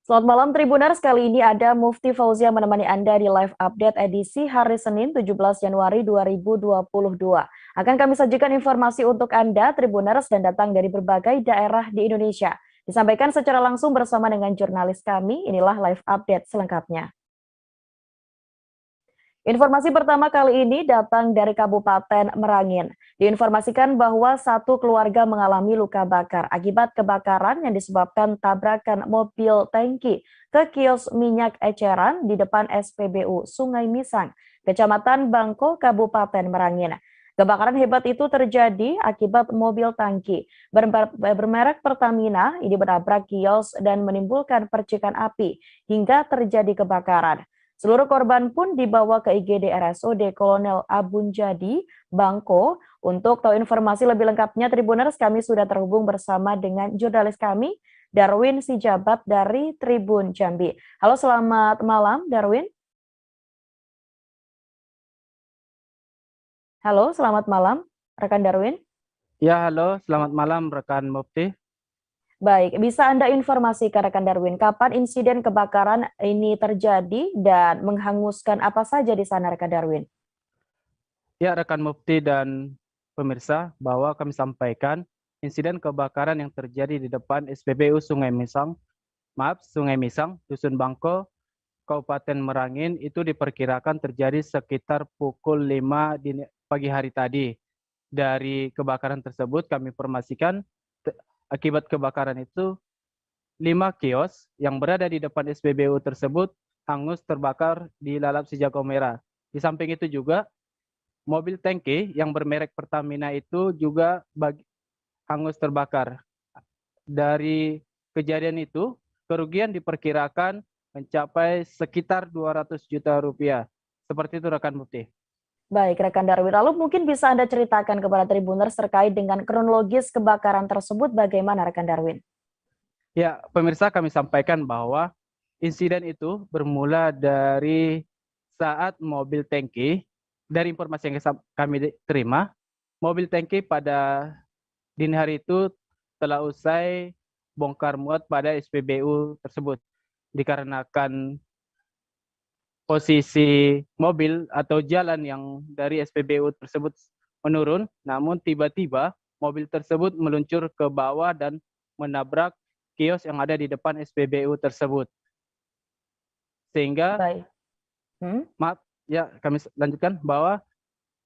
Selamat malam Tribuners, kali ini ada Mufti Fauzia menemani Anda di live update edisi hari Senin 17 Januari 2022. Akan kami sajikan informasi untuk Anda Tribuners dan datang dari berbagai daerah di Indonesia. Disampaikan secara langsung bersama dengan jurnalis kami, inilah live update selengkapnya. Informasi pertama kali ini datang dari Kabupaten Merangin. Diinformasikan bahwa satu keluarga mengalami luka bakar akibat kebakaran yang disebabkan tabrakan mobil tangki ke kios minyak eceran di depan SPBU Sungai Misang, Kecamatan Bangko, Kabupaten Merangin. Kebakaran hebat itu terjadi akibat mobil tangki bermerek Pertamina ini menabrak kios dan menimbulkan percikan api hingga terjadi kebakaran. Seluruh korban pun dibawa ke IGD RSUD Kolonel Abunjadi, Bangko. Untuk tahu informasi lebih lengkapnya, Tribuners, kami sudah terhubung bersama dengan jurnalis kami, Darwin Sijabat dari Tribun Jambi. Halo, selamat malam, Darwin. Halo, selamat malam, rekan Darwin. Ya, halo, selamat malam rekan Mufti. Baik, bisa Anda informasikan rekan Darwin, kapan insiden kebakaran ini terjadi dan menghanguskan apa saja di sana rekan Darwin? Ya, rekan Mufti dan pemirsa, bahwa kami sampaikan insiden kebakaran yang terjadi di depan SPBU Sungai Misang, Dusun Bangko, Kabupaten Merangin itu diperkirakan terjadi sekitar pukul 5 pagi hari tadi. Dari kebakaran tersebut kami informasikan akibat kebakaran itu 5 kios yang berada di depan SPBU tersebut hangus terbakar di lalap si jago merah. Di samping itu juga mobil tangki yang bermerek Pertamina itu juga hangus terbakar. Dari kejadian itu, kerugian diperkirakan mencapai sekitar 200 juta rupiah. Seperti itu rekan Mufti. Baik, rekan Darwin. Lalu mungkin bisa Anda ceritakan kepada Tribuners terkait dengan kronologis kebakaran tersebut bagaimana rekan Darwin? Ya, pemirsa, kami sampaikan bahwa insiden itu bermula dari saat mobil tangki, dari informasi yang kami terima, mobil tangki pada dini hari itu telah usai bongkar muat pada SPBU tersebut. Dikarenakan posisi mobil atau jalan yang dari SPBU tersebut menurun, namun tiba-tiba mobil tersebut meluncur ke bawah dan menabrak kios yang ada di depan SPBU tersebut. Sehingga, Baik. maaf, ya kami lanjutkan bahwa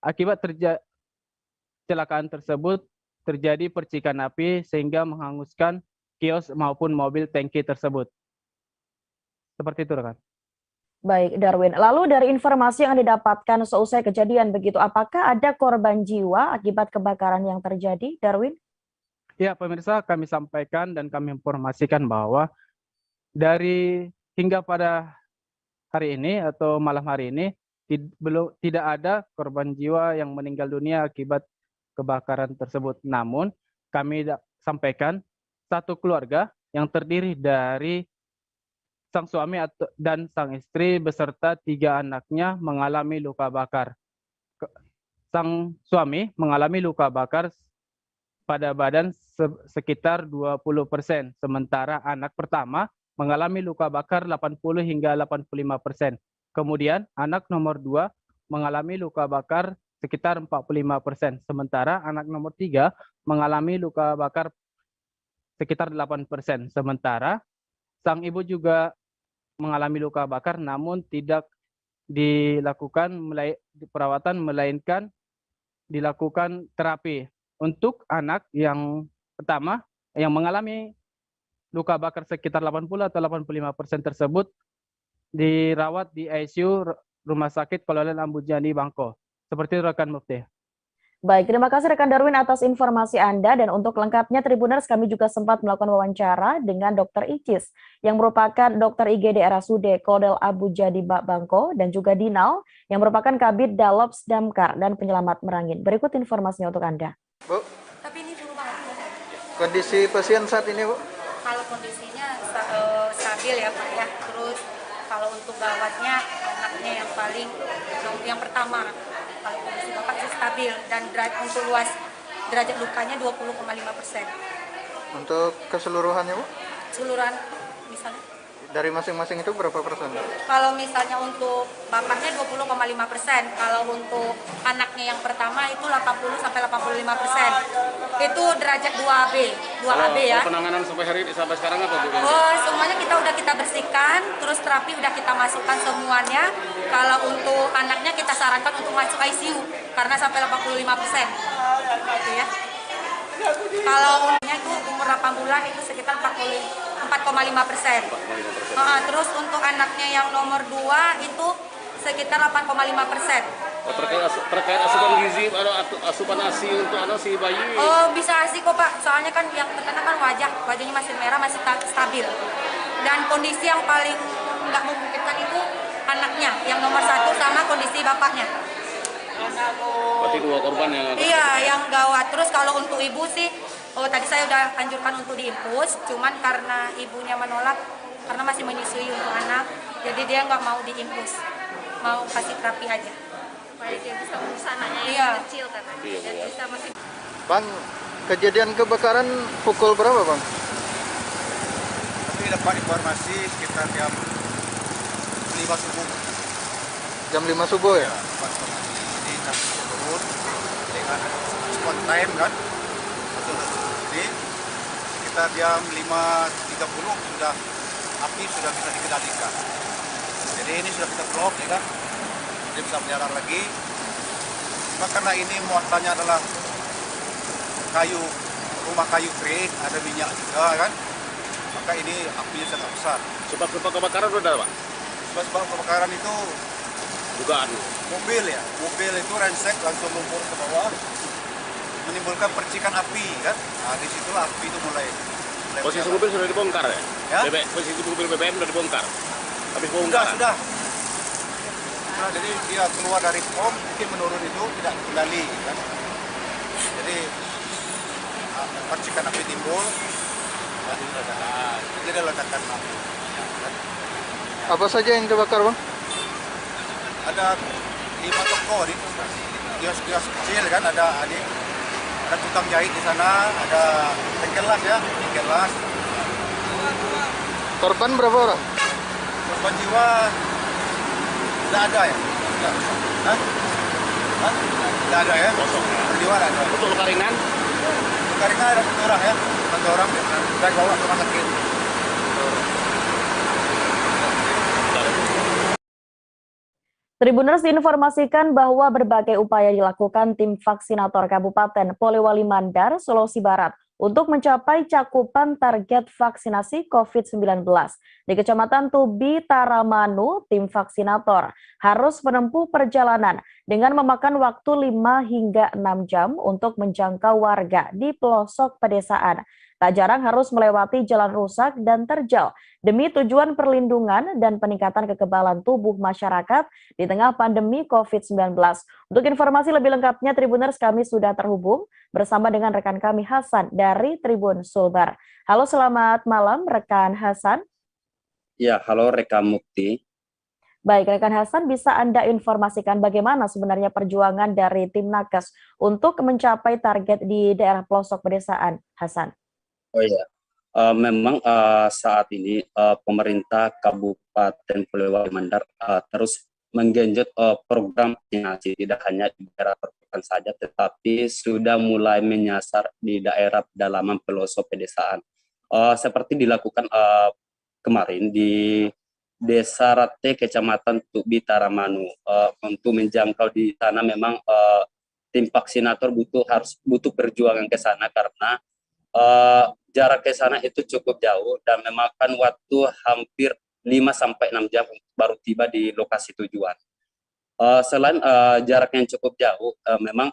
akibat kecelakaan tersebut terjadi percikan api sehingga menghanguskan kios maupun mobil tangki tersebut. Seperti itu, rekan. Baik, Darwin. Lalu dari informasi yang Anda dapatkan seusai kejadian begitu, apakah ada korban jiwa akibat kebakaran yang terjadi, Darwin? Ya, pemirsa, kami sampaikan dan kami informasikan bahwa dari hingga pada hari ini atau malam hari ini tidak ada korban jiwa yang meninggal dunia akibat kebakaran tersebut. Namun kami sampaikan satu keluarga yang terdiri dari sang suami dan sang istri beserta 3 anaknya mengalami luka bakar. Sang suami mengalami luka bakar pada badan sekitar 20%, sementara anak pertama mengalami luka bakar 80 hingga 85%. Kemudian anak nomor 2 mengalami luka bakar sekitar 45%, sementara anak nomor 3 mengalami luka bakar sekitar 8%. Sementara sang ibu juga mengalami luka bakar namun tidak dilakukan perawatan melainkan dilakukan terapi. Untuk anak yang pertama yang mengalami luka bakar sekitar 80 atau 85% tersebut dirawat di ICU Rumah Sakit Kolonel Ambujani Bangko. Seperti itu rekan Mufti. Baik, terima kasih rekan Darwin atas informasi Anda dan untuk lengkapnya Tribuners kami juga sempat melakukan wawancara dengan Dr. Icis yang merupakan dokter IGD RSUD Kolonel Abujadi Bangko dan juga Dinal yang merupakan Kabid Dalops Damkar dan Penyelamat Merangin. Berikut informasinya untuk Anda. Bu, Tapi ini dulu banget. kondisi pasien saat ini, Bu? Kalau kondisinya stabil ya Pak ya. Terus kalau untuk gawatnya anaknya yang paling yang pertama. Kalau kondisi Bapak sih stabil dan untuk luas derajat lukanya 20,5%. Untuk keseluruhannya, Bu? Keseluruhan misalnya Dari masing-masing itu berapa persen? Kalau misalnya untuk bapaknya 20,5%, kalau untuk anaknya yang pertama itu 80 sampai 85%. Itu derajat 2AB, 2AB ya. Penanganan sampai hari ini sampai sekarang apa Bu? Oh, semuanya kita bersihkan, terus terapi udah kita masukkan semuanya. Kalau untuk anaknya kita sarankan untuk masuk ICU karena sampai 85%. Gitu ya. Kalau umurnya itu umur 8 bulan itu sekitar 4,5%. Terus untuk anaknya yang nomor 2 itu sekitar 8,5%. Terkait asupan gizi atau asupan ASI untuk anak si bayi. Oh, bisa ASI kok Pak, soalnya kan yang terkena kan wajahnya masih merah, masih stabil. Dan kondisi yang paling nggak memungkinkan itu anaknya, yang nomor 1 sama kondisi bapaknya. Berarti 2 korban yang Iya, yang gawat. Terus kalau untuk ibu sih, tadi saya udah anjurkan untuk diinfus, cuman karena ibunya menolak, karena masih menyusui untuk anak, jadi dia nggak mau diinfus, mau kasih terapi aja. Supaya dia bisa urus anaknya Iya. yang kecil katanya. Iya, Dan iya. bisa masih Bang, kejadian kebakaran pukul berapa Bang? Kami dapat informasi sekitar jam 5 subuh. Jam 5 subuh ya? Dapat informasi. Jadi kami turun dengan spot time kan. Betul. Jadi sekitar jam 5.30 api sudah bisa dikendalikan. Jadi ini sudah kita blok ya kan. Jadi bisa berjalan lagi. Cuma karena ini muatannya adalah rumah kayu kering, ada minyak juga kan. Maka ini apinya sangat besar. sebab kebakaran sudah Pak. Sebab kebakaran itu Dugaan. mobil itu rensek langsung lumpur ke bawah, menimbulkan percikan api kan. Nah, disitulah api itu mulai Posisi berjalan. mobil sudah dibongkar ya? Ya? Posisi mobil BBM sudah dibongkar. Habis bongkaran. Sudah. Nah, jadi dia keluar dari pom, mungkin menurun itu tidak kendali kan. Jadi percikan api timbul, jadi ledakan api. Kan? Apa saja yang terbakar Bang? Ada 5 toko di kios-kios kecil kan, ada tukang jahit di sana, ada bengkel las ya, bengkel las. Korban berapa orang? Korban jiwa tidak ada ya? Hah? Tidak ada ya? Kosong. Korban jiwa tidak ada. Untuk luka ringan, Luka ringan ada 1 orang ya, 1 orang sudah bawa ke rumah sakit. Tribuners diinformasikan bahwa berbagai upaya dilakukan tim vaksinator Kabupaten Polewali Mandar, Sulawesi Barat untuk mencapai cakupan target vaksinasi COVID-19. Di Kecamatan Tubi Taramanu, tim vaksinator harus menempuh perjalanan dengan memakan waktu 5 hingga 6 jam untuk menjangkau warga di pelosok pedesaan. Tak jarang harus melewati jalan rusak dan terjal demi tujuan perlindungan dan peningkatan kekebalan tubuh masyarakat di tengah pandemi COVID-19. Untuk informasi lebih lengkapnya, Tribuners, kami sudah terhubung bersama dengan rekan kami Hasan dari Tribun Sulbar. Halo, selamat malam rekan Hasan. Ya, halo rekan Mukti. Baik, rekan Hasan, bisa Anda informasikan bagaimana sebenarnya perjuangan dari tim Nakes untuk mencapai target di daerah pelosok pedesaan, Hasan? Oh iya, memang saat ini pemerintah Kabupaten Polewali Mandar terus menggenjot program vaksinasi tidak hanya di daerah perkotaan saja, tetapi sudah mulai menyasar di daerah pedalaman pelosok pedesaan. Seperti dilakukan kemarin di Desa Rate, Kecamatan Tubi Taramanu. Untuk menjangkau di sana memang tim vaksinator butuh perjuangan ke sana karena jarak ke sana itu cukup jauh dan memakan waktu hampir 5-6 jam baru tiba di lokasi tujuan. Selain jarak yang cukup jauh, memang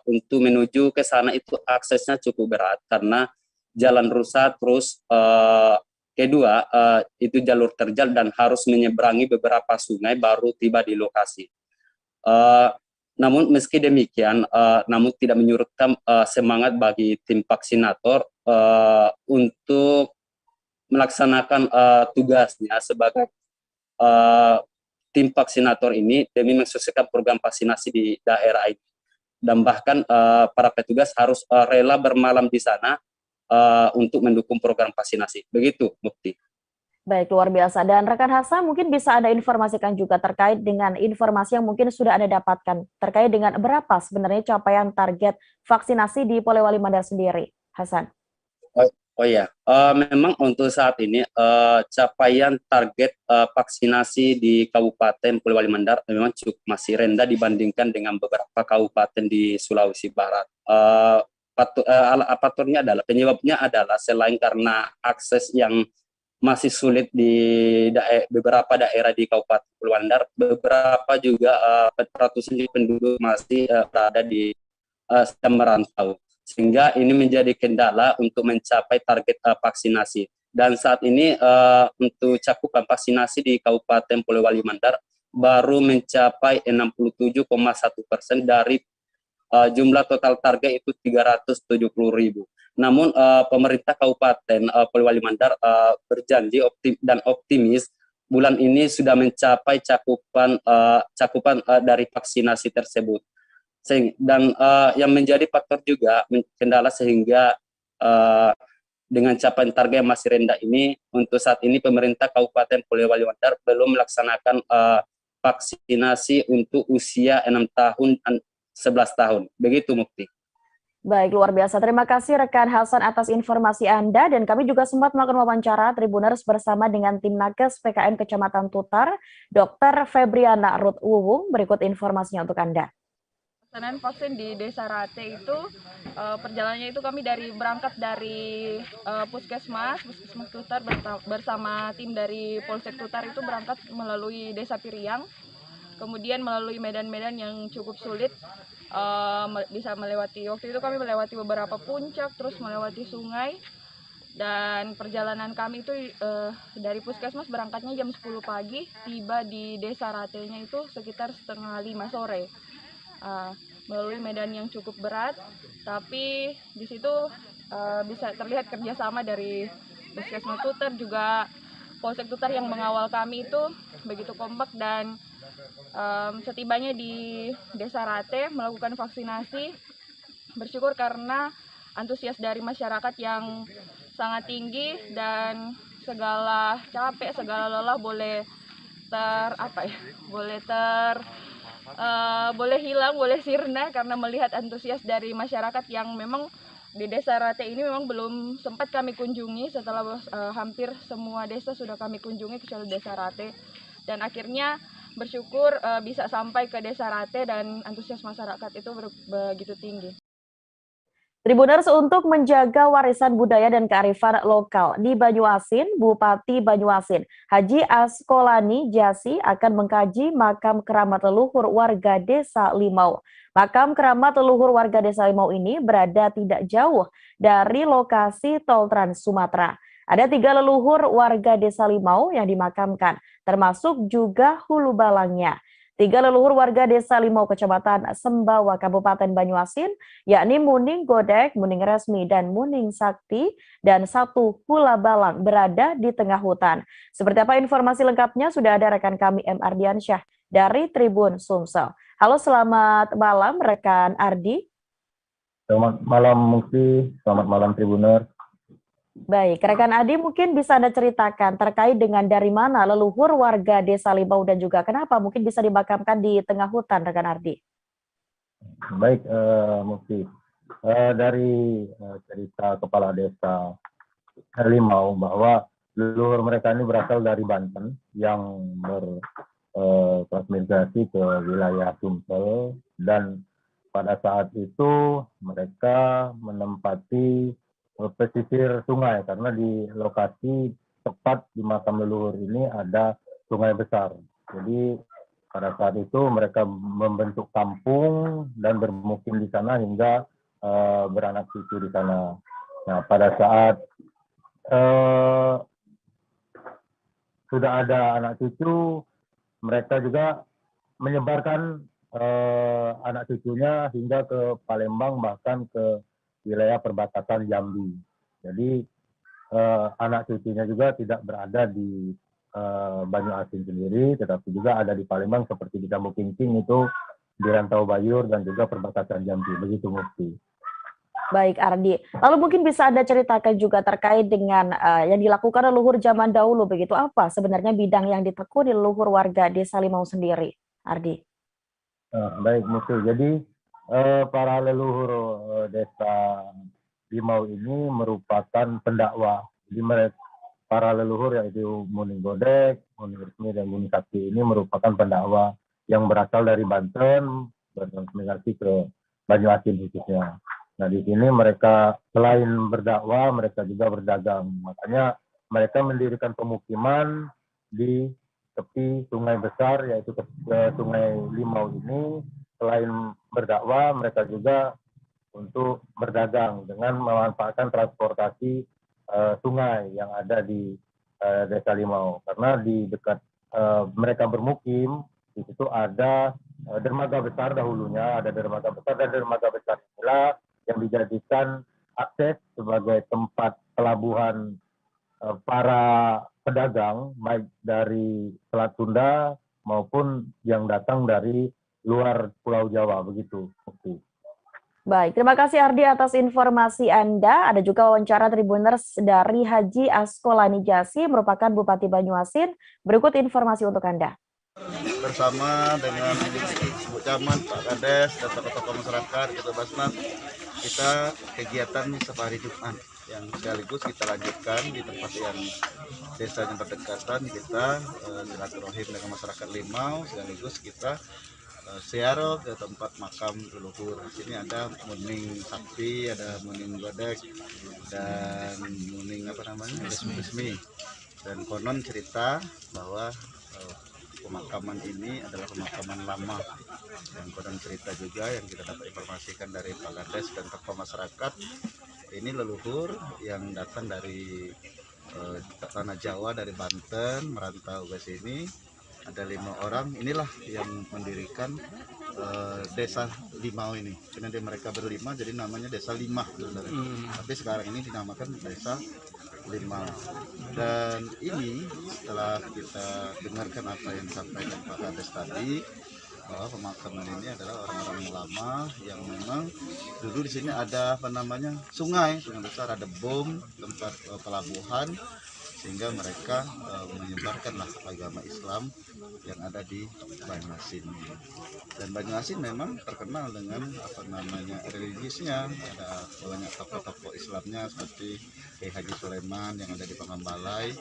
untuk menuju ke sana itu aksesnya cukup berat karena jalan rusak, terus kedua itu jalur terjal dan harus menyeberangi beberapa sungai baru tiba di lokasi. Namun meski demikian, namun tidak menyurutkan semangat bagi tim vaksinator untuk melaksanakan tugasnya sebagai tim vaksinator ini demi mensukseskan program vaksinasi di daerah ini. Dan bahkan para petugas harus rela bermalam di sana untuk mendukung program vaksinasi. Begitu, Mukti. Baik, luar biasa. Dan rekan Hasan mungkin bisa Anda informasikan juga terkait dengan informasi yang mungkin sudah Anda dapatkan terkait dengan berapa sebenarnya capaian target vaksinasi di Polewali Mandar sendiri, Hasan. Oh ya, memang untuk saat ini capaian target vaksinasi di Kabupaten Polewali Mandar memang cukup masih rendah dibandingkan dengan beberapa kabupaten di Sulawesi Barat. Penyebabnya adalah selain karena akses yang masih sulit di beberapa daerah di Kabupaten Polewali Mandar, beberapa juga ratusan juta penduduk masih berada di sedang merantau, sehingga ini menjadi kendala untuk mencapai target vaksinasi. Dan saat ini untuk cakupan vaksinasi di Kabupaten Polewali Mandar baru mencapai 67,1% dari jumlah total target itu 370.000. Namun pemerintah Kabupaten Polewali Mandar berjanji optimis bulan ini sudah mencapai cakupan dari vaksinasi tersebut. Dan yang menjadi faktor juga kendala sehingga dengan capaian target yang masih rendah ini, untuk saat ini pemerintah Kabupaten Polewali Mandar belum melaksanakan vaksinasi untuk usia 6 tahun dan 11 tahun. Begitu, Mukti. Baik, luar biasa. Terima kasih rekan Hasan atas informasi Anda, dan kami juga sempat melakukan wawancara Tribuners bersama dengan tim Nakes PKM Kecamatan Tutar, Dr. Febriana Ruth Wuwung. Berikut informasinya untuk Anda. Pelaksanaan vaksin di Desa Rate itu perjalanannya itu kami berangkat dari Puskesmas Tutar bersama tim dari Polsek Tutar itu berangkat melalui Desa Piriang, kemudian melalui medan-medan yang cukup sulit. Bisa melewati, waktu itu kami melewati beberapa puncak, terus melewati sungai, dan perjalanan kami itu dari Puskesmas berangkatnya jam 10 pagi, tiba di Desa Ratenya itu sekitar 4:30 sore. Melalui medan yang cukup berat, tapi di situ bisa terlihat kerjasama dari Puskesmas Tutar juga Polsek Tutar yang mengawal kami itu begitu kompak, dan setibanya di Desa Rate melakukan vaksinasi, bersyukur karena antusias dari masyarakat yang sangat tinggi, dan segala capek, segala lelah boleh hilang, boleh sirna karena melihat antusias dari masyarakat yang memang di Desa Rate ini memang belum sempat kami kunjungi. Setelah hampir semua desa sudah kami kunjungi kecuali Desa Rate, dan akhirnya bersyukur bisa sampai ke Desa Rate dan antusias masyarakat itu begitu tinggi. Tribuners, untuk menjaga warisan budaya dan kearifan lokal di Banyuasin, Bupati Banyuasin, Haji Askolani Jasi akan mengkaji makam keramat leluhur warga Desa Limau. Makam keramat leluhur warga Desa Limau ini berada tidak jauh dari lokasi tol Trans Sumatera. Ada 3 leluhur warga Desa Limau yang dimakamkan, termasuk juga hulu balangnya. 3 leluhur warga Desa Limau, Kecamatan Sembawa, Kabupaten Banyuasin, yakni Muning Godek, Muning Resmi, dan Muning Sakti, dan 1 hula balang berada di tengah hutan. Seperti apa informasi lengkapnya, sudah ada rekan kami M. Ardiansyah dari Tribun Sumsel. Halo, selamat malam rekan Ardi. Selamat malam Mukti, selamat malam Tribuner. Baik, rekan Adi mungkin bisa Anda ceritakan terkait dengan dari mana leluhur warga Desa Limau dan juga kenapa mungkin bisa dimakamkan di tengah hutan, rekan Ardi? Baik, Mukti. Dari cerita Kepala Desa Limau bahwa leluhur mereka ini berasal dari Banten yang bertransmigrasi ke wilayah Sumsel, dan pada saat itu mereka menempati pesisir sungai karena di lokasi tepat di makam leluhur ini ada sungai besar. Jadi pada saat itu mereka membentuk kampung dan bermukim di sana hingga beranak cucu di sana. Nah, pada saat sudah ada anak cucu, mereka juga menyebarkan anak cucunya hingga ke Palembang, bahkan ke wilayah perbatasan Jambi. Jadi anak cucunya juga tidak berada di Banyuasin sendiri, tetapi juga ada di Palembang seperti di Kampung Kincing itu, di Rantau Bayur, dan juga perbatasan Jambi. Begitu Mufti. Baik, Ardi. Lalu mungkin bisa Anda ceritakan juga terkait dengan yang dilakukan leluhur zaman dahulu begitu. Apa sebenarnya bidang yang ditekuni leluhur warga Desa Limau sendiri, Ardi? Baik, Mutu. Jadi para leluhur Desa Limau ini merupakan pendakwa. Jadi mereka para leluhur yaitu Muning Godek, Muning Resmi dan Muning Sakti ini merupakan pendakwa yang berasal dari Banten bermigrasi ke Banyuasin khususnya. Nah, di sini mereka selain berdakwah, mereka juga berdagang. Makanya mereka mendirikan pemukiman di tepi sungai besar, yaitu Sungai Limau ini. Selain berdakwah, mereka juga untuk berdagang dengan memanfaatkan transportasi sungai yang ada di Desa Limau. Karena di dekat mereka bermukim, di situ ada dermaga besar dahulunya, ada dermaga besar, dan dermaga besar inilah yang dijadikan akses sebagai tempat pelabuhan para pedagang, baik dari Selat Sunda maupun yang datang dari luar Pulau Jawa, begitu. Baik, terima kasih Ardi atas informasi Anda. Ada juga wawancara Tribuners dari Haji Askolani Jasi, merupakan Bupati Banyuasin. Berikut informasi untuk Anda. Bersama dengan Bu Camat, Pak Kades, dan tokoh-tokoh masyarakat, Ketua Basnas, kita kegiatan safari Jumat yang sekaligus kita lanjutkan di tempat yang desa yang berdekatan. Kita silaturahim dengan masyarakat Limau, sekaligus kita siaro ke tempat makam leluhur. Di sini ada Muning Sakti, ada Muning Godek, dan Muning Resmi. Dan konon cerita bahwa pemakaman ini adalah pemakaman lama, dan konon cerita juga yang kita dapat informasikan dari Pak Kades dan tokoh masyarakat, ini leluhur yang datang dari tanah Jawa, dari Banten, merantau ke sini. Ada 5 orang, inilah yang mendirikan Desa Limau ini. Karena mereka berlima, jadi namanya Desa Limah. Tapi sekarang ini dinamakan Desa Limau. Dan ini setelah kita dengarkan apa yang disampaikan Pak Kades tadi, bahwa pemakaman ini adalah orang-orang lama yang memang dulu di sini ada sungai besar, ada bom, tempat pelabuhan, sehingga mereka menyebarkanlah agama Islam yang ada di Banyuasin. Dan Banyuasin memang terkenal dengan religiusnya, ada banyak tokoh-tokoh Islamnya seperti Kiai Haji Sulaiman yang ada di Pangambalai,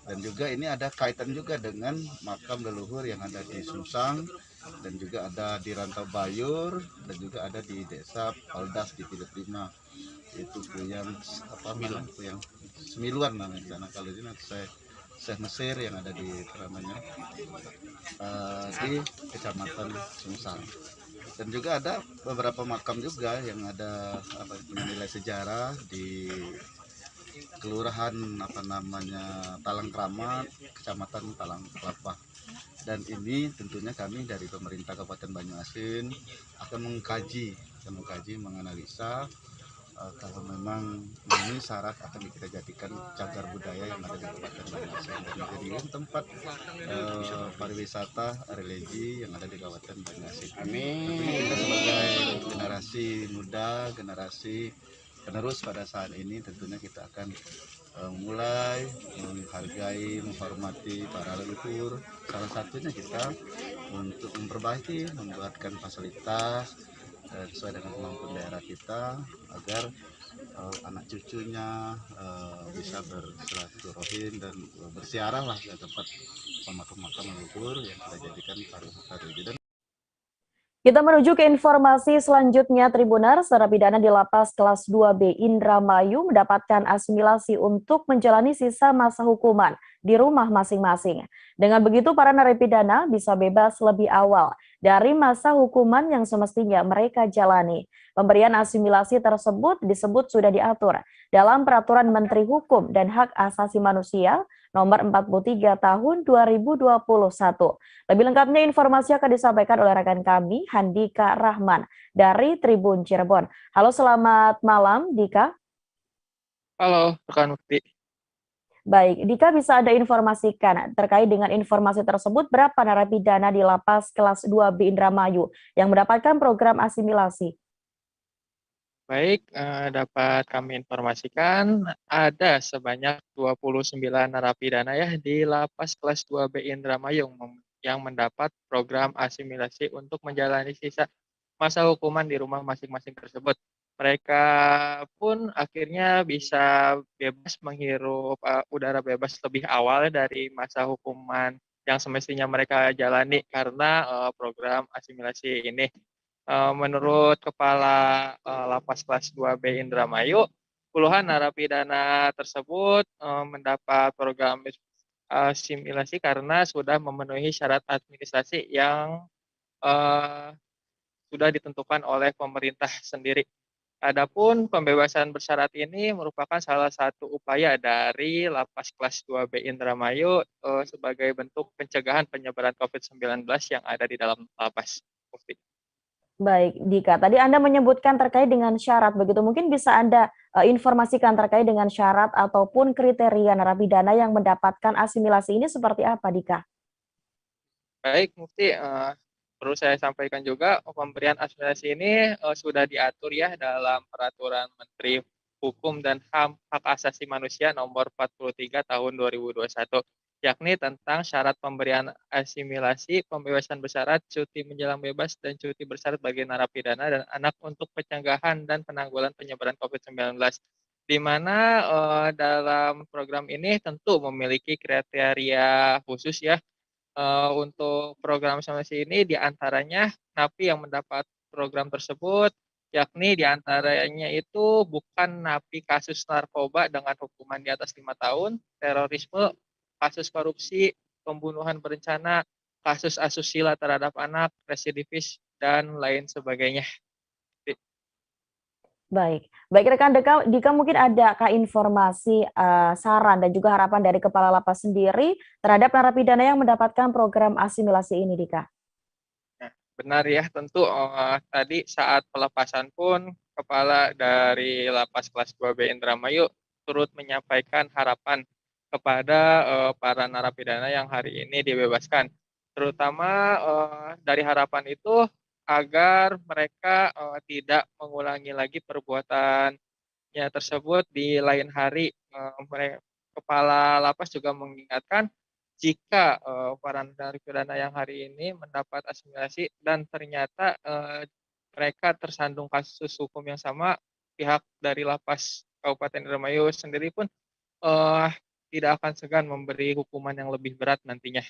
dan juga ini ada kaitan juga dengan makam leluhur yang ada di Susang, dan juga ada di Rantau Bayur, dan juga ada di Desa Paldas di Pilut 5, itu Puyang Semiluan namanya. Nah, kalau ini Syekh Mesir yang ada di di Kecamatan Sungsang. Dan juga ada beberapa makam juga yang ada nilai sejarah di Kelurahan Talang Kramat, Kecamatan Talang Kelapa. Dan ini tentunya kami dari pemerintah Kabupaten Banyuasin akan mengkaji, menganalisa kalau memang ini syarat akan kita jadikan cagar budaya yang ada di Kabupaten Banyuasin dan menjadikan tempat pariwisata religi yang ada di Kabupaten Banyuasin. Amin. Kita sebagai generasi muda, generasi penerus pada saat ini, tentunya kita akan mulai menghargai, menghormati para leluhur. Salah satunya kita untuk membuatkan fasilitas sesuai dengan kemampuan daerah kita, agar anak cucunya bisa bersilaturahim dan bersiarah lah ke tempat makam leluhur yang kita jadikan pariwisata religi. Kita menuju ke informasi selanjutnya. Tribuners, narapidana di Lapas Kelas 2B Indramayu mendapatkan asimilasi untuk menjalani sisa masa hukuman di rumah masing-masing. Dengan begitu, para narapidana bisa bebas lebih awal dari masa hukuman yang semestinya mereka jalani. Pemberian asimilasi tersebut disebut sudah diatur dalam Peraturan Menteri Hukum dan Hak Asasi Manusia Nomor 43 Tahun 2021. Lebih lengkapnya informasi akan disampaikan oleh rekan kami, Handika Rahman dari Tribun Cirebon. Halo, selamat malam, Dika. Halo, rekan Mukti. Baik, Dika, bisa Anda informasikan terkait dengan informasi tersebut, berapa narapidana di Lapas Kelas 2B Indramayu yang mendapatkan program asimilasi? Baik, dapat kami informasikan ada sebanyak 29 narapidana ya di Lapas Kelas 2B Indramayu yang mendapat program asimilasi untuk menjalani sisa masa hukuman di rumah masing-masing tersebut. Mereka pun akhirnya bisa bebas menghirup udara bebas lebih awal dari masa hukuman yang semestinya mereka jalani karena program asimilasi ini. Menurut Kepala Lapas Kelas 2B Indramayu, puluhan narapidana tersebut mendapat program asimilasi karena sudah memenuhi syarat administrasi yang sudah ditentukan oleh pemerintah sendiri. Adapun pembebasan bersyarat ini merupakan salah satu upaya dari Lapas Kelas 2B Indramayu sebagai bentuk pencegahan penyebaran COVID-19 yang ada di dalam lapas. Baik, Dika. Tadi Anda menyebutkan terkait dengan syarat, begitu mungkin bisa Anda informasikan terkait dengan syarat ataupun kriteria narapidana yang mendapatkan asimilasi ini seperti apa, Dika? Baik, Mufti. Perlu saya sampaikan juga pemberian asimilasi ini sudah diatur ya dalam Peraturan Menteri Hukum dan HAM Hak Asasi Manusia nomor 43 tahun 2021, yakni tentang syarat pemberian asimilasi, pembebasan bersyarat, cuti menjelang bebas, dan cuti bersyarat bagi narapidana dan anak untuk pencegahan dan penanggulangan penyebaran COVID-19. Di mana dalam program ini tentu memiliki kriteria khusus ya. Untuk program asimilasi ini diantaranya napi yang mendapat program tersebut, yakni diantaranya itu bukan napi kasus narkoba dengan hukuman di atas 5 tahun, terorisme, kasus korupsi, pembunuhan berencana, kasus asusila terhadap anak, residivis, dan lain sebagainya. Baik rekan Dika mungkin adakah informasi saran dan juga harapan dari Kepala Lapas sendiri terhadap narapidana yang mendapatkan program asimilasi ini, Dika? Nah, benar ya, tentu tadi saat pelepasan pun Kepala dari Lapas Kelas 2B Indramayu turut menyampaikan harapan kepada para narapidana yang hari ini dibebaskan. Terutama dari harapan itu agar mereka tidak mengulangi lagi perbuatannya tersebut di lain hari. Kepala Lapas juga mengingatkan jika para narapidana yang hari ini mendapat asimilasi dan ternyata mereka tersandung kasus hukum yang sama, pihak dari Lapas Kabupaten Indramayu sendiri pun tidak akan segan memberi hukuman yang lebih berat nantinya.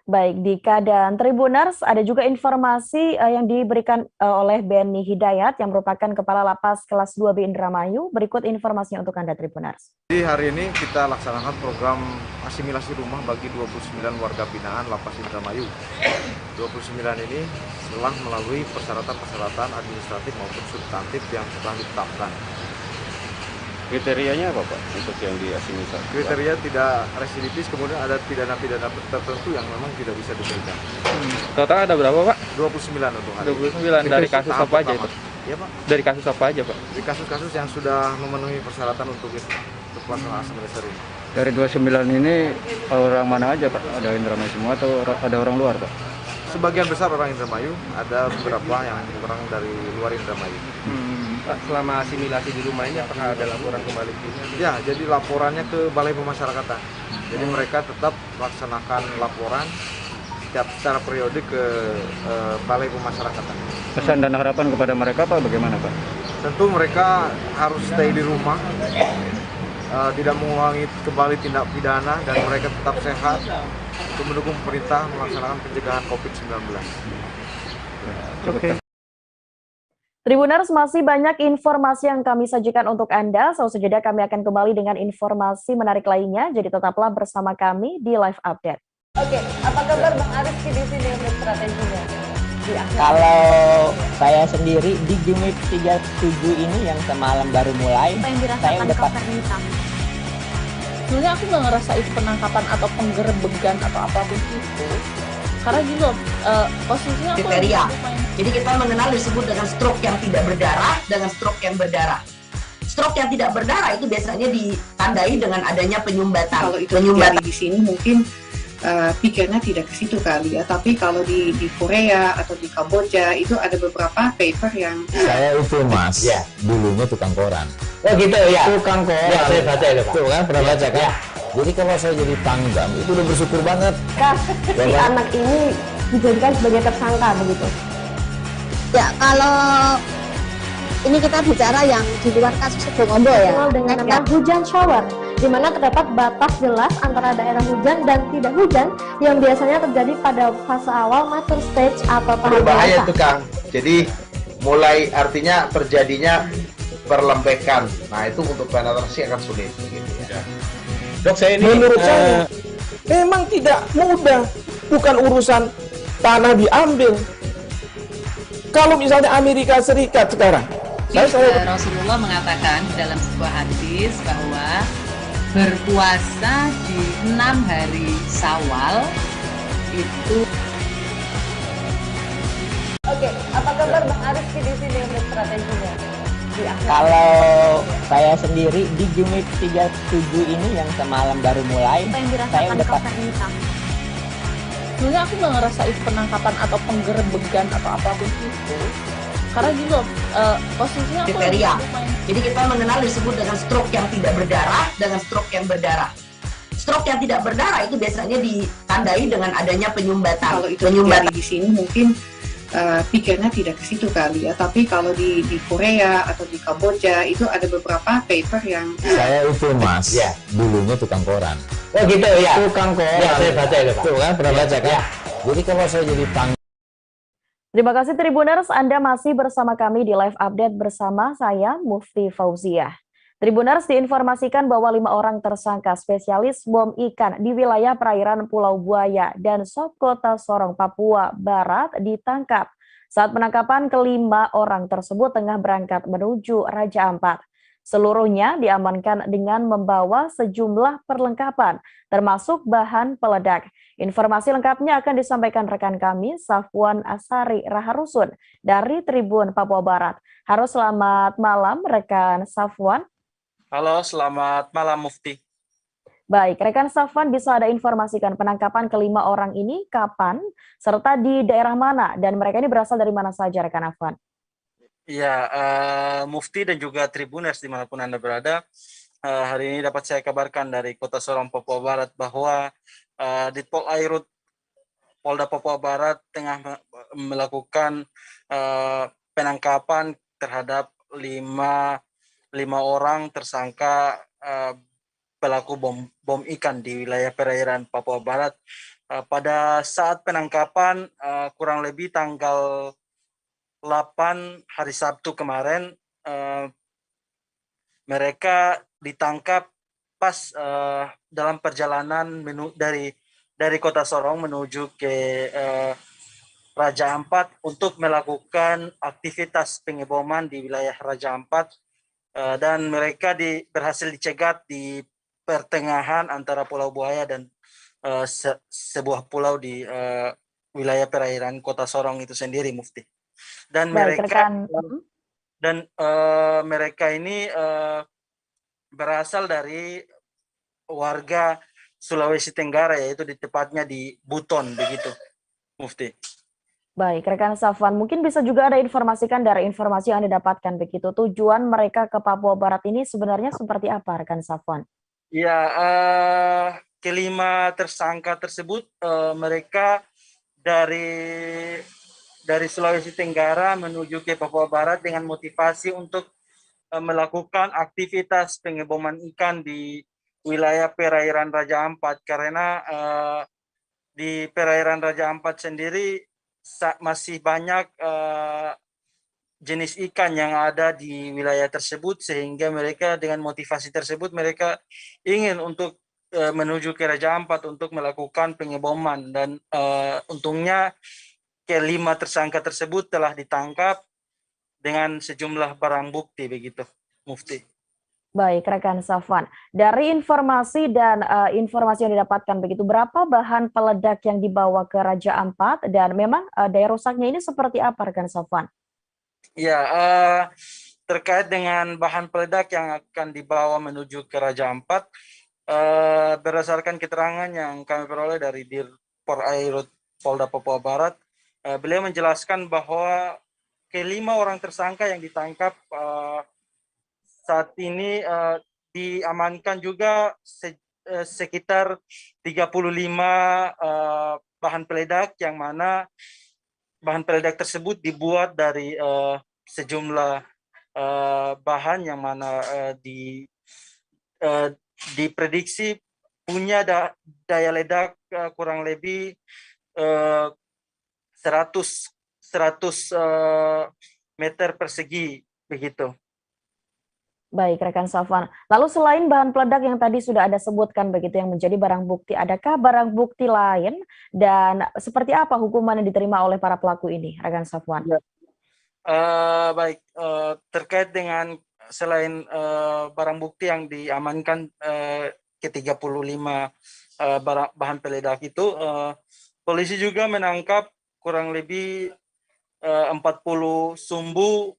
Baik Dika dan Tribuners, ada juga informasi yang diberikan oleh Benny Hidayat yang merupakan Kepala Lapas Kelas 2B Indramayu. Berikut informasinya untuk Anda Tribuners. Jadi hari ini kita laksanakan program asimilasi rumah bagi 29 warga binaan Lapas Indramayu. 29 ini telah melalui persyaratan-persyaratan administratif maupun substantif yang telah ditetapkan. Kriterianya apa Pak untuk yang diasimilasi? Kriteria tidak residivis, kemudian ada pidana-pidana tertentu yang memang tidak bisa diberikan. Total ada berapa Pak? 29 untuk hari 29 dari kasus apa aja itu? Iya Pak. Dari kasus apa aja Pak? Dari kasus-kasus yang sudah memenuhi persyaratan untuk pelaksanaan asimilasi rumah. Dari 29 ini orang mana aja Pak? Ada Indramayu semua atau ada orang luar Pak? Sebagian besar orang Indramayu, ada beberapa yang orang dari luar Indramayu. Pak, selama asimilasi di rumah ini apakah ada laporan kembali? Ya, jadi laporannya ke Balai Pemasyarakatan. Jadi mereka tetap melaksanakan laporan setiap secara periode ke Balai Pemasyarakatan. Pesan dan harapan kepada mereka Pak bagaimana Pak? Tentu mereka harus stay di rumah, tidak mengulangi kembali tindak pidana, dan mereka tetap sehat untuk mendukung pemerintah melaksanakan pencegahan COVID-19. Oke. Tribuners, masih banyak informasi yang kami sajikan untuk Anda. Sesudah kami akan kembali dengan informasi menarik lainnya. Jadi tetaplah bersama kami di Live Update. Oke, apa kabar Bang Arifki di sini untuk strateginya? Kalau saya sendiri di Game Week 37 ini yang semalam baru mulai, saya udah sebenarnya aku nggak ngerasa itu penangkapan atau penggerebegan atau apapun itu. Karena gitu, posisinya aku kriteria. Jadi kita mengenal disebut dengan stroke yang tidak berdarah dengan stroke yang berdarah. Stroke yang tidak berdarah itu biasanya ditandai dengan adanya penyumbatan. Kalau itu terjadi di sini mungkin pikirnya tidak ke situ kali ya. Tapi kalau di Korea atau di Kamboja itu ada beberapa paper yang saya itu mas, ya dulunya tukang koran. Oh gitu ya. Tukang koran. Ya, saya baca itu Pak. Tuh kan pernah baca kan? Ya. Jadi kalau saya jadi tanggam itu udah bersyukur banget. Si anak ini dijadikan sebagai tersangka begitu. Ya kalau ini kita bicara yang di luar kasus Bongombo ya. Dengan nama hujan shower, di mana terdapat batas jelas antara daerah hujan dan tidak hujan yang biasanya terjadi pada fase awal mature stage atau tahap Berbahaya dewasa. tuh Kang. Jadi mulai artinya terjadinya perlembekan. Nah itu untuk penetrasi akan sulit. Gitu, ya. Dok, saya ini Menurut saya memang tidak mudah, bukan urusan tanah diambil. Kalau misalnya Amerika Serikat sekarang, Rasulullah mengatakan dalam sebuah hadis bahwa berpuasa di 6 hari Syawal itu. Oke, apa kabar Bang Ariski di sini untuk strateginya? Kalau saya sendiri di Jumit 37 ini yang semalam baru mulai, Apa yang saya dirasakan udah Kapten Nita? Sebenarnya aku nggak ngerasain penangkapan atau penggerebegan atau apapun itu. Karena gitu, posisinya aku Kriteria. Jadi kita mengenal disebut dengan stroke yang tidak berdarah dengan stroke yang berdarah. Stroke yang tidak berdarah itu biasanya ditandai dengan adanya penyumbatan. Kalau itu terjadi di sini mungkin pikirnya tidak ke situ kali ya. Tapi kalau di Korea atau di Kamboja itu ada beberapa paper yang Saya itu mas, ya dulunya tukang koran. Oh gitu ya. Tukang koran. Ya, saya baca itu Pak. Tuh kan pernah baca kan? Ya. Jadi kalau saya jadi tanggam. Terima kasih Tribuners, Anda masih bersama kami di live update bersama saya Mufti Fauziah. Tribuners diinformasikan bahwa 5 orang tersangka spesialis bom ikan di wilayah perairan Pulau Buaya dan Sop Kota Sorong, Papua Barat ditangkap. Saat penangkapan, kelima orang tersebut tengah berangkat menuju Raja Ampat. Seluruhnya diamankan dengan membawa sejumlah perlengkapan, termasuk bahan peledak. Informasi lengkapnya akan disampaikan rekan kami, Safwan Asari Raharusun, dari Tribun Papua Barat. Harus selamat malam, rekan Safwan. Halo, selamat malam Mufti. Baik, rekan Safwan bisa ada informasikan penangkapan kelima orang ini kapan, serta di daerah mana, dan mereka ini berasal dari mana saja, rekan Afwan? Ya, Mufti dan juga Tribuners dimanapun Anda berada, hari ini dapat saya kabarkan dari Kota Sorong, Papua Barat bahwa Ditpol Airut Polda Papua Barat tengah melakukan penangkapan terhadap lima orang tersangka pelaku bom ikan di wilayah perairan Papua Barat. Pada saat penangkapan kurang lebih tanggal 8 hari Sabtu kemarin, mereka ditangkap pas dalam perjalanan dari Kota Sorong menuju ke Raja Ampat untuk melakukan aktivitas pengeboman di wilayah Raja Ampat, dan mereka berhasil dicegat di pertengahan antara Pulau Buaya dan sebuah pulau di wilayah perairan Kota Sorong itu sendiri, Mufti. Dan mereka ini berasal dari warga Sulawesi Tenggara, yaitu tepatnya di Buton, begitu, Mufti. Baik, rekan Safwan, mungkin bisa juga ada informasikan dari informasi yang Anda dapatkan begitu. Tujuan mereka ke Papua Barat ini sebenarnya seperti apa, rekan Safwan? Ya, kelima tersangka tersebut mereka dari Sulawesi Tenggara menuju ke Papua Barat dengan motivasi untuk melakukan aktivitas pengeboman ikan di wilayah perairan Raja Ampat, karena di perairan Raja Ampat sendiri masih banyak jenis ikan yang ada di wilayah tersebut, sehingga mereka dengan motivasi tersebut mereka ingin untuk menuju ke Raja Ampat untuk melakukan pengeboman, dan untungnya kelima tersangka tersebut telah ditangkap dengan sejumlah barang bukti, begitu, Mufti. Baik, rekan Safwan. Dari informasi dan informasi yang didapatkan begitu, berapa bahan peledak yang dibawa ke Raja Ampat, dan memang daya rusaknya ini seperti apa, rekan Safwan? Ya, terkait dengan bahan peledak yang akan dibawa menuju ke Raja Ampat, berdasarkan keterangan yang kami peroleh dari Dirpor Airut Polda Papua Barat, beliau menjelaskan bahwa kelima orang tersangka yang ditangkap saat ini diamankan juga sekitar 35 bahan peledak, yang mana bahan peledak tersebut dibuat dari sejumlah bahan yang mana diprediksi punya daya ledak kurang lebih 100 meter persegi begitu. Baik, rekan Safwan. Lalu selain bahan peledak yang tadi sudah Anda sebutkan begitu yang menjadi barang bukti, adakah barang bukti lain dan seperti apa hukuman yang diterima oleh para pelaku ini, rekan Safwan? Ya. Baik, terkait dengan selain barang bukti yang diamankan ke 35 bahan peledak itu, polisi juga menangkap kurang lebih 40 sumbu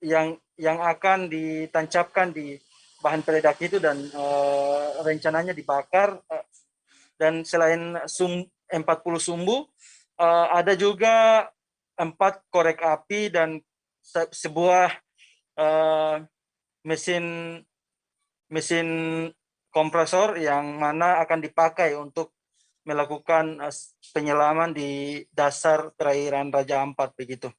yang akan ditancapkan di bahan peledak itu dan rencananya dibakar. Dan selain 40 sumbu, ada juga 4 korek api dan sebuah mesin kompresor yang mana akan dipakai untuk melakukan penyelaman di dasar perairan Raja Ampat begitu.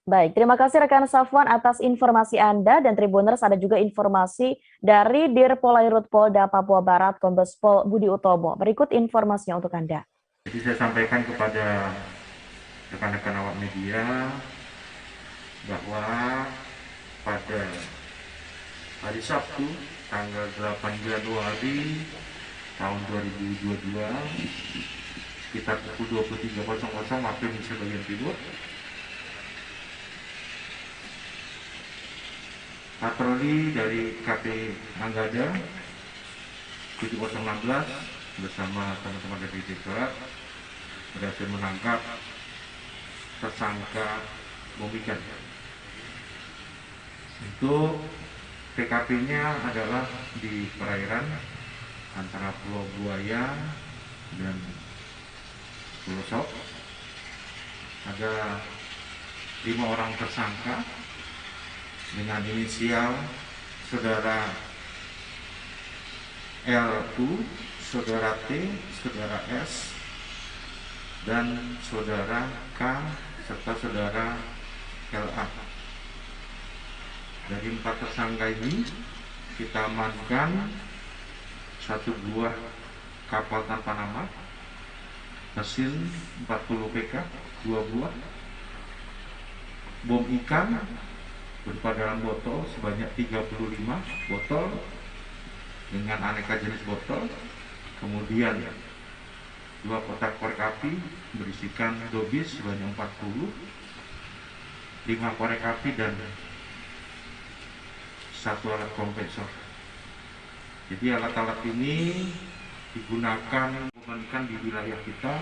Baik, terima kasih rekan Safwan atas informasi Anda, dan Tribuners ada juga informasi dari Dirpolairut Polda Papua Barat Kombes Pol Budi Utomo. Berikut informasinya untuk Anda. Jadi saya sampaikan kepada rekan-rekan awak media bahwa pada hari Sabtu tanggal 8 Januari tahun 2022 sekitar pukul 23.00 waktu Indonesia bagian timur, patroli dari KP Manggada 7016 bersama teman-teman dari Direktorat berhasil menangkap tersangka bom ikan. Untuk TKP-nya adalah di perairan antara Pulau Buaya dan Pulau Sok. Ada 5 orang tersangka dengan inisial saudara LU, saudara T, saudara S, dan saudara K serta saudara LA. Dari 4 tersangka ini kita amankan 1 buah kapal tanpa nama, mesin 40 PK 2 buah, bom ikan berupa dalam botol sebanyak 35 botol dengan aneka jenis botol, kemudian 2 kotak korek api berisikan dobis sebanyak 40, 5 korek api dan 1 alat kompresor. Jadi alat-alat ini digunakan ikan di wilayah kita,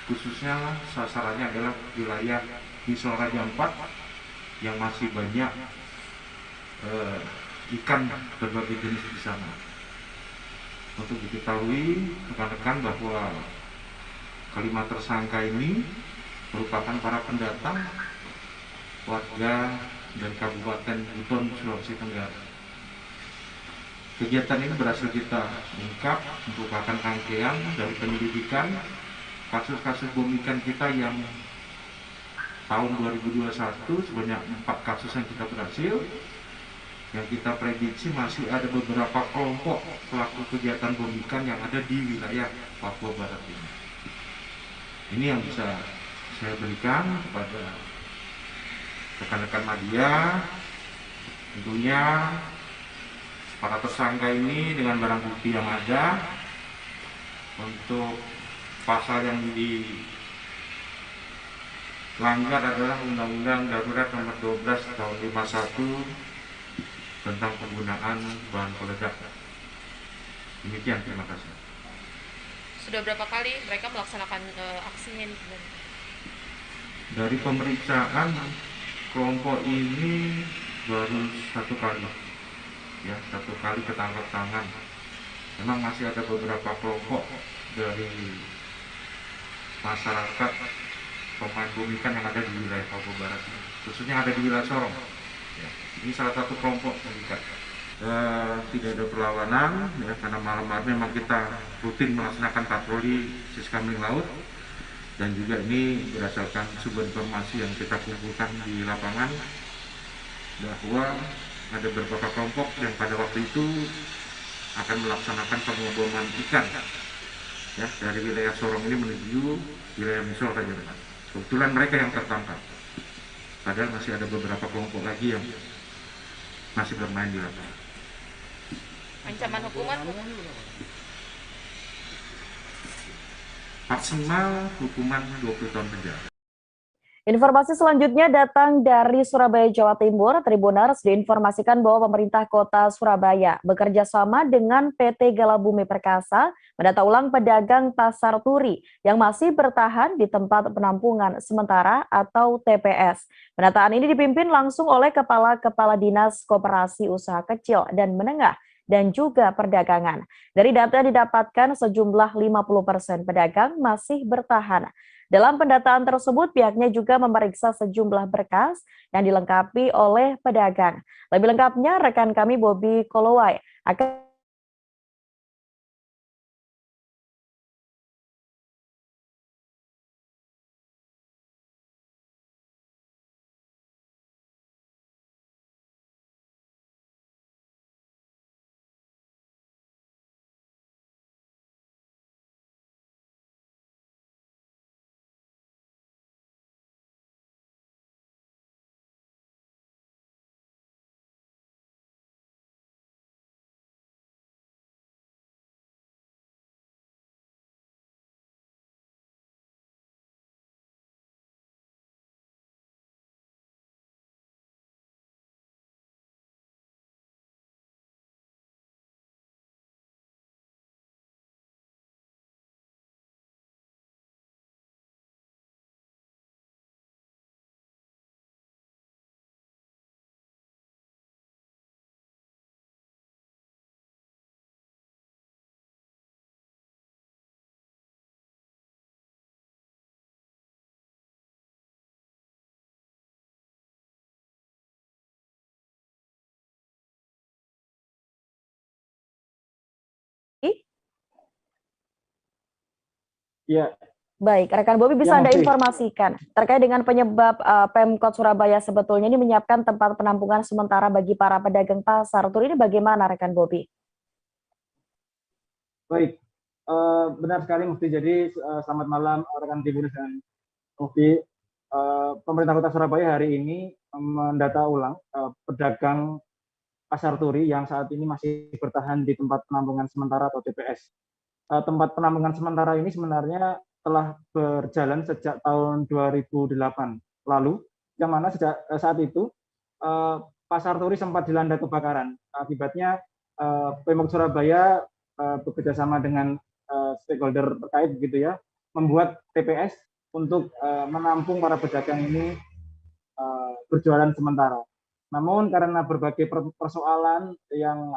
khususnya sasarannya adalah wilayah Misol Raja Ampat yang masih banyak ikan berbagai jenis di sana. Untuk diketahui rekan-rekan bahwa kelima tersangka ini merupakan para pendatang warga dari Kabupaten Buton, Sulawesi Tenggara. Kegiatan ini berhasil kita ungkap merupakan rangkaian dari penyelidikan kasus-kasus bom ikan kita yang tahun 2021 sebanyak 4 kasus yang kita berhasil, yang kita prediksi masih ada beberapa kelompok pelaku kegiatan bom ikan yang ada di wilayah Papua Barat ini. Ini yang bisa saya berikan kepada rekan-rekan media. Tentunya para tersangka ini dengan barang bukti yang ada, untuk pasal yang dilanggar adalah Undang-Undang Darurat Nomor 12 Tahun 51 tentang penggunaan bahan peledak. Demikian, terima kasih. Sudah berapa kali mereka melaksanakan aksinya nih? Dari pemeriksaan kelompok ini baru 1 kali, ya, 1 kali ketangkap tangan memang masih ada beberapa kelompok dari masyarakat pemain bom ikan yang ada di wilayah Papua Barat, khususnya ada di wilayah Sorong. Ya, ini salah satu kelompok ikan. Tidak ada perlawanan, ya, karena malam hari memang kita rutin melaksanakan patroli siskambling laut, dan juga ini berdasarkan sumber informasi yang kita kumpulkan di lapangan bahwa ada beberapa kelompok yang pada waktu itu akan melaksanakan pengoboman ikan, ya, dari wilayah Sorong ini menuju wilayah Misol saja. Kebetulan mereka yang tertangkap, padahal masih ada beberapa kelompok lagi yang masih bermain di lapangan. Ancaman hukuman maksimal hukuman 20 tahun penjara. Informasi selanjutnya datang dari Surabaya, Jawa Timur. Tribuners diinformasikan bahwa pemerintah kota Surabaya bekerja sama dengan PT Galabumi Perkasa mendata ulang pedagang pasar turi yang masih bertahan di tempat penampungan sementara atau TPS. Pendataan ini dipimpin langsung oleh Kepala Dinas Koperasi Usaha Kecil dan Menengah dan juga perdagangan. Dari data yang didapatkan, sejumlah 50% pedagang masih bertahan. Dalam pendataan tersebut, pihaknya juga memeriksa sejumlah berkas yang dilengkapi oleh pedagang. Lebih lengkapnya, rekan kami Bobby Kolowai akan Ya. Baik, rekan Bobby bisa Anda informasikan terkait dengan penyebab Pemkot Surabaya sebetulnya ini menyiapkan tempat penampungan sementara bagi para pedagang pasar turi ini bagaimana rekan Bobby? Baik, benar sekali Mufti. Jadi selamat malam rekan Tribuners dan Mufti. Pemerintah Kota Surabaya hari ini mendata ulang pedagang pasar turi yang saat ini masih bertahan di tempat penampungan sementara atau TPS. Tempat penampungan sementara ini sebenarnya telah berjalan sejak tahun 2008 lalu, yang mana sejak saat itu pasar turi sempat dilanda kebakaran. Akibatnya Pemkot Surabaya bekerjasama dengan stakeholder terkait gitu ya, membuat TPS untuk menampung para pedagang ini berjualan sementara. Namun karena berbagai persoalan yang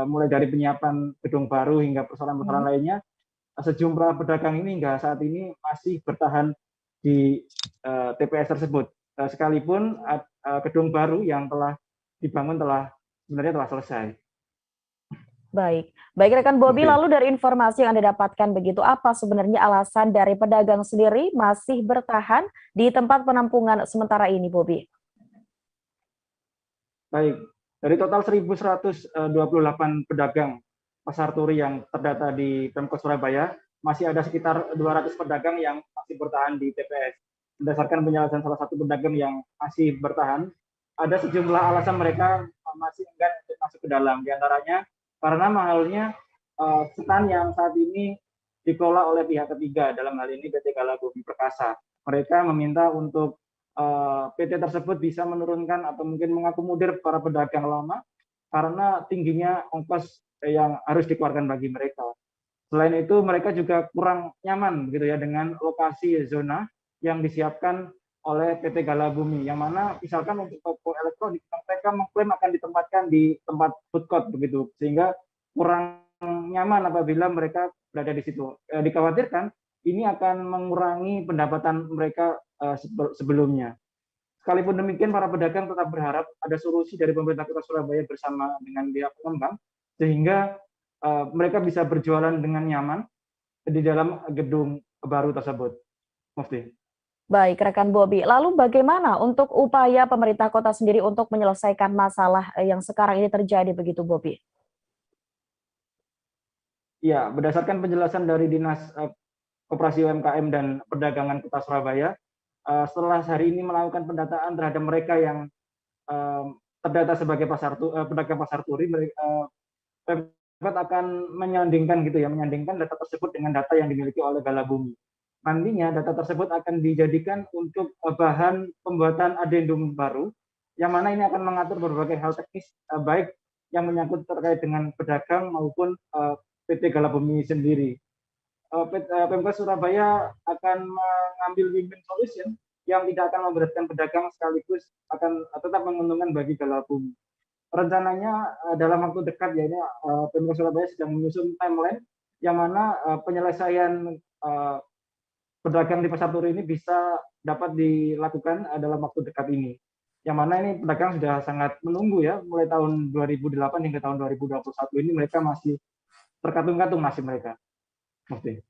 mulai dari penyiapan gedung baru hingga persoalan-persoalan lainnya, sejumlah pedagang ini hingga saat ini masih bertahan di TPS tersebut. Sekalipun gedung baru yang telah dibangun sebenarnya telah selesai. Baik rekan Bobby, lalu dari informasi yang Anda dapatkan begitu, apa sebenarnya alasan dari pedagang sendiri masih bertahan di tempat penampungan sementara ini, Bobby? Baik, dari total 1.128 pedagang pasar turi yang terdata di Pemkot Surabaya, masih ada sekitar 200 pedagang yang masih bertahan di TPS. Berdasarkan penjelasan salah satu pedagang yang masih bertahan, ada sejumlah alasan mereka masih enggan untuk masuk ke dalam. Di antaranya karena mahalnya stand yang saat ini dikelola oleh pihak ketiga, dalam hal ini PT Galabumi Perkasa. Mereka meminta untuk PT tersebut bisa menurunkan atau mungkin mengakomodir para pedagang lama karena tingginya ongkos yang harus dikeluarkan bagi mereka. Selain itu mereka juga kurang nyaman gitu ya dengan lokasi zona yang disiapkan oleh PT Galabumi, yang mana misalkan untuk toko elektronik mereka mengklaim akan ditempatkan di tempat food court begitu, sehingga kurang nyaman apabila mereka berada di situ. Dikhawatirkan ini akan mengurangi pendapatan mereka sebelumnya. Sekalipun demikian, para pedagang tetap berharap ada solusi dari pemerintah Kota Surabaya bersama dengan pihak pengembang, sehingga mereka bisa berjualan dengan nyaman di dalam gedung baru tersebut. Mufti. Baik, rekan Bobi. Lalu bagaimana untuk upaya pemerintah kota sendiri untuk menyelesaikan masalah yang sekarang ini terjadi begitu, Bobi? Ya, berdasarkan penjelasan dari Dinas Koperasi UMKM dan Perdagangan Kota Surabaya, setelah hari ini melakukan pendataan terhadap mereka yang terdata sebagai pedagang pasar turi, Pemkot akan menyandingkan data tersebut dengan data yang dimiliki oleh Galabumi. Nantinya data tersebut akan dijadikan untuk bahan pembuatan adendum baru, yang mana ini akan mengatur berbagai hal teknis, baik yang menyangkut terkait dengan pedagang maupun PT Galabumi sendiri. Pemkot Surabaya akan mengambil win-win solution yang tidak akan memberatkan pedagang sekaligus akan tetap menguntungkan bagi Galabumi. Rencananya dalam waktu dekat, yaitu Pemkot Surabaya sedang menyusun timeline yang mana penyelesaian pedagang di pasar turi ini bisa dapat dilakukan dalam waktu dekat ini. Yang mana ini pedagang sudah sangat menunggu ya, mulai tahun 2008 hingga tahun 2021 ini mereka masih terkatung-katung nasib mereka. Mufti.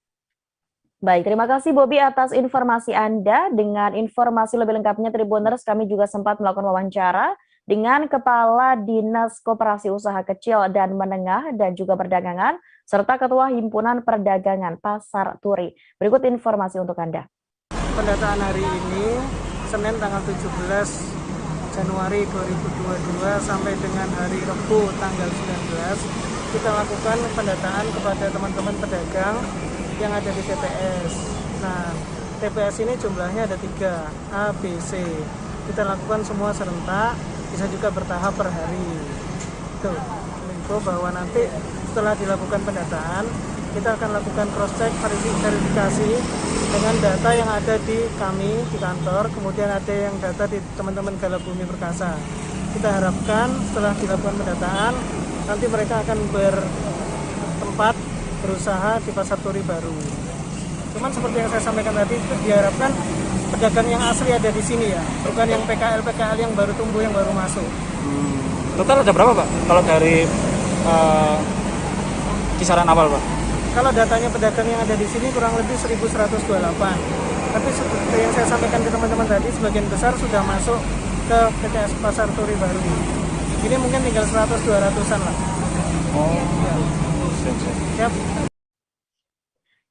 Baik, terima kasih Bobi atas informasi Anda. Dengan informasi lebih lengkapnya Tribuners, kami juga sempat melakukan wawancara dengan Kepala Dinas Koperasi Usaha Kecil dan Menengah dan juga Perdagangan, serta Ketua Himpunan Perdagangan Pasar Turi. Berikut informasi untuk Anda. Pendataan hari ini, Senin tanggal 17 Januari 2022 sampai dengan hari Rabu tanggal 19, kita lakukan pendataan kepada teman-teman pedagang yang ada di TPS. Nah, TPS ini jumlahnya ada 3, A, B, C. Kita lakukan semua serentak, bisa juga bertahap per hari. Tuh, info bahwa nanti setelah dilakukan pendataan, kita akan lakukan cross-check verifikasi dengan data yang ada di kami di kantor, kemudian ada yang data di teman-teman Galabumi Perkasa. Kita harapkan setelah dilakukan pendataan, nanti mereka akan bertempat berusaha di pasar turi baru. Cuman seperti yang saya sampaikan tadi, itu diharapkan pedagang yang asli ada di sini ya, bukan yang PKL yang baru tumbuh, yang baru masuk. Total ada berapa Pak? Kalau dari kisaran awal Pak? Kalau datanya pedagang yang ada di sini kurang lebih 1128. Tapi seperti yang saya sampaikan ke teman-teman tadi, sebagian besar sudah masuk ke PKS Pasar Turi baru. Ini mungkin tinggal 100-200an lah. Oh. Ya. Siap.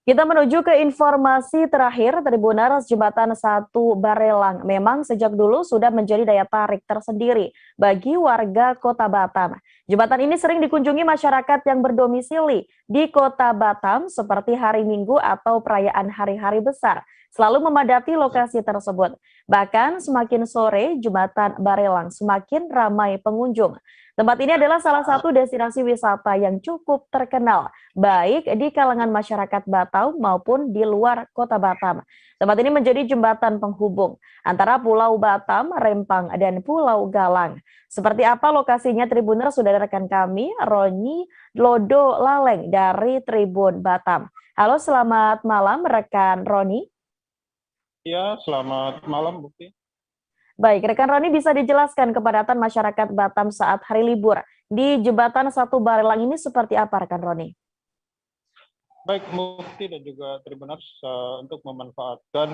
Kita menuju ke informasi terakhir, Tribuners. Jembatan 1 Barelang memang sejak dulu sudah menjadi daya tarik tersendiri bagi warga Kota Batam. Jembatan ini sering dikunjungi masyarakat yang berdomisili di Kota Batam seperti hari Minggu atau perayaan hari-hari besar, selalu memadati lokasi tersebut. Bahkan semakin sore, Jembatan Barelang semakin ramai pengunjung. Tempat ini adalah salah satu destinasi wisata yang cukup terkenal, baik di kalangan masyarakat Batam maupun di luar Kota Batam. Tempat ini menjadi jembatan penghubung antara Pulau Batam, Rempang, dan Pulau Galang. Seperti apa lokasinya, Tribuners, sudah ada rekan kami, Roni Lodo Laleng dari Tribun Batam. Halo, selamat malam rekan Roni. Ya, selamat malam Bukti. Baik, rekan Roni bisa dijelaskan kepadatan masyarakat Batam saat hari libur di Jembatan 1 Barelang ini seperti apa rekan Roni? Baik, Mufti dan juga Tribuners, untuk memanfaatkan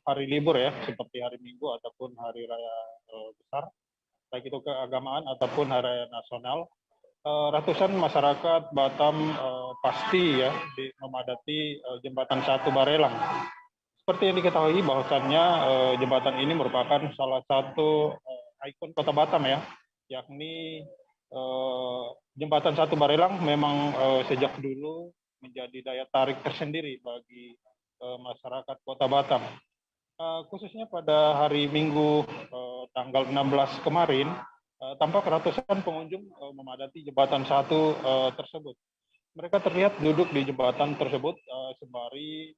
hari libur ya, seperti hari Minggu ataupun hari raya besar, baik itu keagamaan ataupun hari raya nasional, ratusan masyarakat Batam pasti ya memadati Jembatan 1 Barelang. Seperti yang diketahui bahwasannya jembatan ini merupakan salah satu ikon Kota Batam ya, yakni Jembatan 1 Barelang memang sejak dulu menjadi daya tarik tersendiri bagi masyarakat Kota Batam. Khususnya pada hari Minggu tanggal 16 kemarin, tampak ratusan pengunjung memadati Jembatan 1 tersebut. Mereka terlihat duduk di jembatan tersebut sembari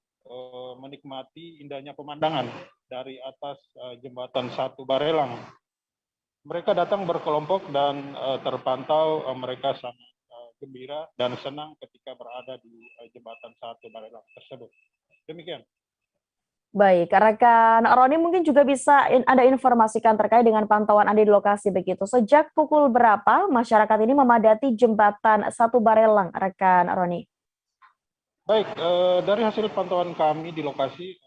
menikmati indahnya pemandangan dari atas Jembatan 1 Barelang. Mereka datang berkelompok dan terpantau mereka sangat gembira dan senang ketika berada di jembatan 1 Barelang tersebut. Demikian. Baik, rekan Roni mungkin juga bisa Anda informasikan terkait dengan pantauan Anda di lokasi begitu. Sejak pukul berapa masyarakat ini memadati jembatan 1 Barelang, rekan Roni? Baik, dari hasil pantauan kami di lokasi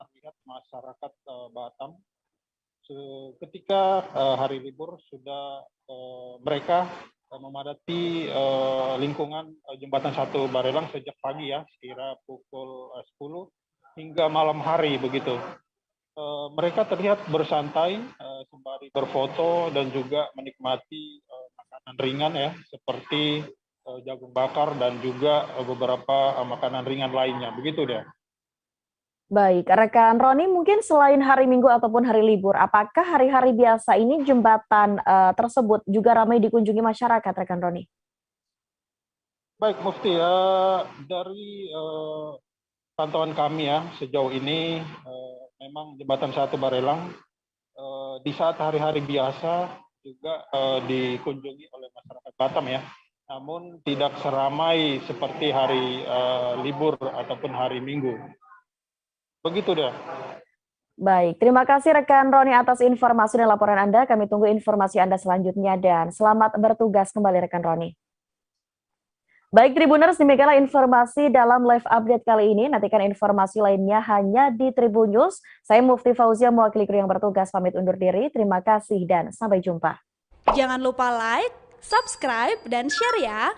terlihat masyarakat Batam ketika hari libur sudah mereka memadati lingkungan jembatan 1 Barelang sejak pagi ya, sekira pukul 10 hingga malam hari begitu. Mereka terlihat bersantai sembari berfoto dan juga menikmati makanan ringan ya, seperti jagung bakar dan juga beberapa makanan ringan lainnya. Begitu deh. Baik, rekan Roni mungkin selain hari Minggu ataupun hari libur, apakah hari-hari biasa ini jembatan tersebut juga ramai dikunjungi masyarakat, rekan Roni? Baik, Mufti, dari pantauan kami ya sejauh ini memang jembatan 1 Barelang di saat hari-hari biasa juga dikunjungi oleh masyarakat Batam ya, namun tidak seramai seperti hari libur ataupun hari Minggu. Begitu deh. Baik, terima kasih rekan Roni atas informasi dan laporan Anda. Kami tunggu informasi Anda selanjutnya dan selamat bertugas kembali rekan Roni. Baik Tribuners, demikianlah informasi dalam live update kali ini. Nantikan informasi lainnya hanya di Tribun News. Saya Mufti Fauzia mewakili kru yang bertugas pamit undur diri. Terima kasih dan sampai jumpa. Jangan lupa like, subscribe, dan share ya.